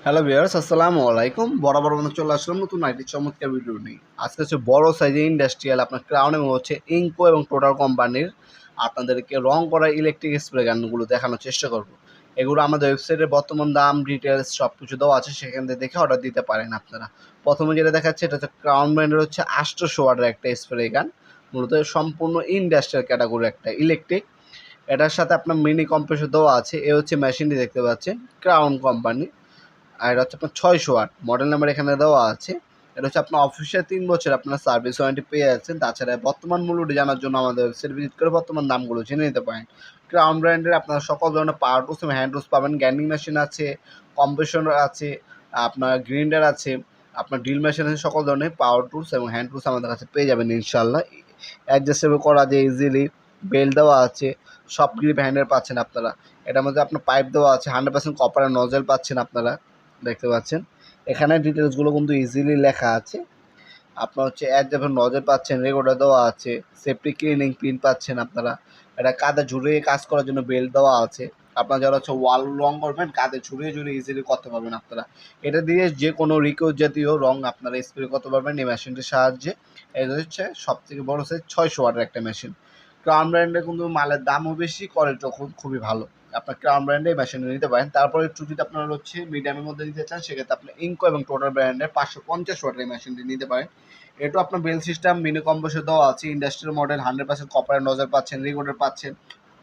Hello viewers, আসসালামু আলাইকুম। বরাবর মতো চলে আসলাম নতুন আরেকটি চমৎকার ভিডিও নিয়ে। আজকে হচ্ছে বড় সাইজের ইন্ডাস্ট্রিয়াল আপনার ক্রাউন এবং হচ্ছে ইনকো এবং টোটাল কোম্পানির আপনাদেরকে রং করা ইলেকট্রিক স্প্রে গানগুলো দেখানোর চেষ্টা করব। এগুলো আমাদের ওয়েবসাইটে বর্তমান দাম, ডিটেলস সব কিছু দেওয়া আছে, সেখান থেকে দেখে অর্ডার দিতে পারেন আপনারা। প্রথমে যেটা দেখাচ্ছে এটা হচ্ছে ক্রাউন ব্র্যান্ডের হচ্ছে 800 ওয়াটের একটা স্প্রে গান, মূলত সম্পূর্ণ ইন্ডাস্ট্রিয়াল ক্যাটাগরি একটা ইলেকট্রিক। এটার সাথে আপনার মিনি কম্প্রেসর দেওয়া আছে। এ হচ্ছে মেশিনটি দেখতে পাচ্ছেন ক্রাউন কোম্পানি। আর এটা হচ্ছে আপনার 600 ওয়াট, মডেল নাম্বার এখানে দেওয়া আছে। এটা হচ্ছে আপনার অফিসিয়াল 3 বছর আপনারা সার্ভিস ওয়ারেন্টি পেয়ে যাচ্ছেন। তাছাড়া বর্তমান মূল্যটি জানার জন্য আমাদের ওয়েবসাইট ভিজিট করে বর্তমান দামগুলো জেনে নিতে পারেন। ক্রাউন ব্র্যান্ডের আপনারা সকল ধরনের পাওয়ার টুলস এবং হ্যান্ড টুলস পাবেন। গ্যান্ডিং মেশিন আছে, কম্প্রেসর আছে, আপনার গ্রিন্ডার আছে, আপনার ড্রিল মেশিন আছে। সকল ধরনের পাওয়ার টুলস এবং হ্যান্ড টুলস আমাদের কাছে পেয়ে যাবেন ইনশাল্লাহ। অ্যাডজাস্টেবল করা যায় ইজিলি, বেল্ট দেওয়া আছে, সব গ্রিপ হ্যান্ডেল পাচ্ছেন আপনারা। এটার মধ্যে আপনার পাইপ দেওয়া আছে, 100% কপারের নজেল পাচ্ছেন আপনারা, দেখতে পাচ্ছেন। এখানে ডিটেলসগুলো কিন্তু ইজিলি লেখা আছে। আপনার হচ্ছে অ্যাডজাস্টেবল নজেল পাচ্ছেন, রেগুলেটর দেওয়া আছে, সেফটি ক্লিনিং পিন পাচ্ছেন আপনারা। এটা কাঁধে ঝুলিয়ে কাজ করার জন্য বেল্ট দেওয়া আছে। আপনারা যারা হচ্ছে ওয়াল রং করবেন, কাঁধে ঝুলিয়ে ঝুলিয়ে ইজিলি করতে পারবেন আপনারা। এটা দিয়ে যে কোনো রিকোয়েস্ট জাতীয় রং আপনারা স্প্রে করতে পারবেন এই মেশিনটির সাহায্যে। এটা হচ্ছে সবথেকে বড় সাইজ 600 ওয়াটের একটা মেশিন। ক্রাউন ব্র্যান্ডের কিন্তু মালের দামও বেশি, কোয়ালিটিও খুবই ভালো। আপনার ক্রাউন ব্র্যান্ডে মেশিনটা নিতে পারেন। তারপরে একটু যদি আপনারা হচ্ছে মিডিয়ামের মধ্যে নিতে চান, সেক্ষেত্রে আপনি ইনকো এবং টোটাল ব্র্যান্ডের 550 ওয়াটের এই মেশিনটি নিতে পারেন। এটাও আপনার বেল সিস্টেম, মিনি কম্প্রেসর দেওয়া আছে, ইন্ডাস্ট্রিয়াল মডেল, 100% কপারের নজর পাচ্ছেন, রেগুলেটর পাচ্ছেন।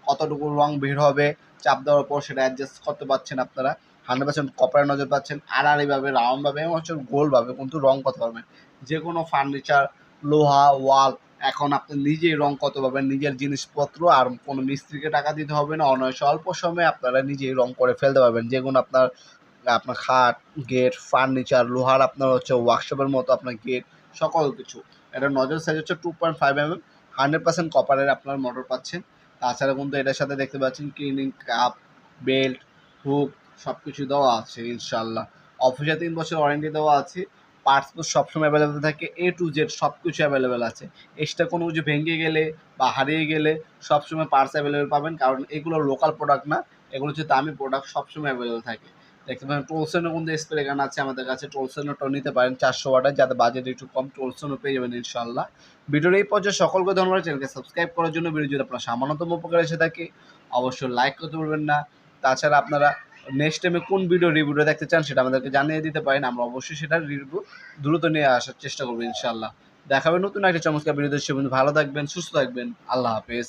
কতটুকু রং বের হবে চাপ দেওয়ার পর সেটা অ্যাডজাস্ট করতে পারছেন আপনারা। 100% কপারের নজর পাচ্ছেন। আড়াআড়িভাবে, রাউন্ডভাবে এবং হচ্ছে গোলভাবে কিন্তু রং করতে পারবেন। যে কোনো ফার্নিচার, লোহা, ওয়াল, এখন আপনি নিজেই রং করতে পারবেন। নিজের জিনিসপত্র, আর কোনো মিস্ত্রিকে টাকা দিতে হবে না। অনায়াসে অল্প সময়ে আপনারা নিজেই রং করে ফেলতে পারবেন। যেগুলো আপনার আপনার খাট, গেট, ফার্নিচার, লোহার আপনার হচ্ছে ওয়ার্কশপের মতো আপনার গেট, সকল কিছু। এটা নজল সাইজ হচ্ছে 2.5 mm, 100% কপারের আপনার মোটর পাচ্ছেন। তাছাড়া কিন্তু এটার সাথে দেখতে পাচ্ছেন ক্লিনিং কাপ, বেল্ট, হুক সব কিছু দেওয়া আছে ইনশাল্লাহ। অফিসে 3 বছর ওয়ারেন্টি দেওয়া আছে। পার্টস সবসময় অ্যাভেলেবেল থাকে, এ টু জেড সব কিছু অ্যাভেলেবেল আছে। এক্সট্রা কোনো কিছু ভেঙে গেলে বা হারিয়ে গেলে সবসময় পার্টস অ্যাভেলেবেল পাবেন, কারণ এগুলো লোকাল প্রোডাক্ট না, এগুলো হচ্ছে দামি প্রোডাক্ট, সবসময় অ্যাভেলেবেল থাকে। দেখতে পারেন টোলসেনের কিন্তু স্প্রে গান আছে আমাদের কাছে। টোলসেনটাও নিতে পারেন 400 ওয়াটের, যাতে বাজেট একটু কম, টোলসেনও পেয়ে যাবেন ইনশাল্লাহ। ভিডিওর এই পর্যায়ে সকলকে ধন্যবাদ। চ্যানেলকে সাবস্ক্রাইব করার জন্য। ভিডিও যদি আপনার সামান্যতম উপকার এসে থাকে অবশ্যই লাইক করতে পারবেন না। তাছাড়া আপনারা নেক্সট টাইমে কোন রিভিউটা দেখতে চান সেটা আমাদেরকে জানিয়ে দিতে পারেন। আমরা অবশ্যই সেটার রিভিউ দ্রুত নিয়ে আসার চেষ্টা করবো ইনশাল্লাহ। দেখাবেন নতুন একটা চমৎকার ভিডিও। সে ভালো থাকবেন, সুস্থ থাকবেন। আল্লাহ হাফেজ।